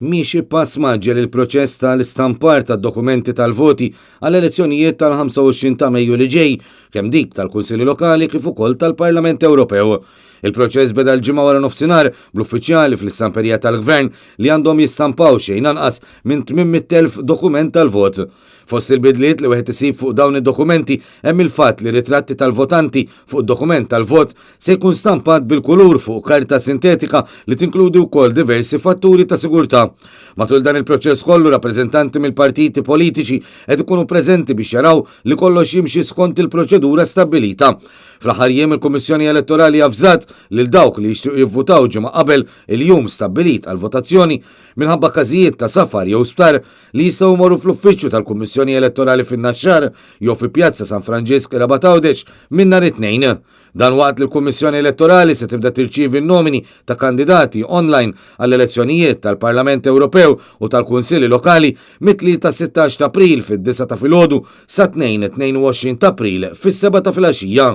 Miexi pass maġġel il-proċess tal-istampar tad-dokumenti tal-voti għall-elezzjonijiet tal-25 ta' Mejju li ġej, kemm dik tal-Kunsilli Lokali kif ukoll tal-Parlament Ewropew. Il-proċess beda l-ġimgħa wara nofsinhar bl-uffiċjali fl-istamperija tal-Gvern li għandhom jistampaw xejn anqas minn 800,000 dokument tal-vot. Fost il-bidliet li wieħed isib fuq dawn id-dokumenti hemm il-fatt li ritratti tal-votanti fuq dokument tal-vot se jkun stampat bil-kulur fuq karta sintetika li tinkludi wkoll diversi fatturi ta' sigurtà. Matul dan il-proċess kollu rappreżentanti mill-partiti politiċi qed ikunu preżenti biex jaraw li kollox jimxi skont il-proċedura stabbilita. Fl-aħħar jiem il-Kummissjoni Elettorali avżat lil dawk li jixtiequ jivvutaw ġimgħa qabel il-jum stabbilit għal votazzjoni minħabba każijiet ta' safar jew sptar li jistgħu jmorru fl-uffiċċju tal-Kummissjoni Elettorali fin-Naxxar jew fi Pjazza San Franġisk Rabatawdex minn nhar it-tnejn. Dan waqt li l-Kummissjoni Elettorali se tibda tirċievi n-nomini ta' kandidati online għall-elezzjonijiet tal-Parlament Ewropew u tal-Kunsilli Lokali mit-3 ta' 16 ta' April fid-9 ta' filgħodu sa 22 ta' April fis-7 ta' filgħaxija.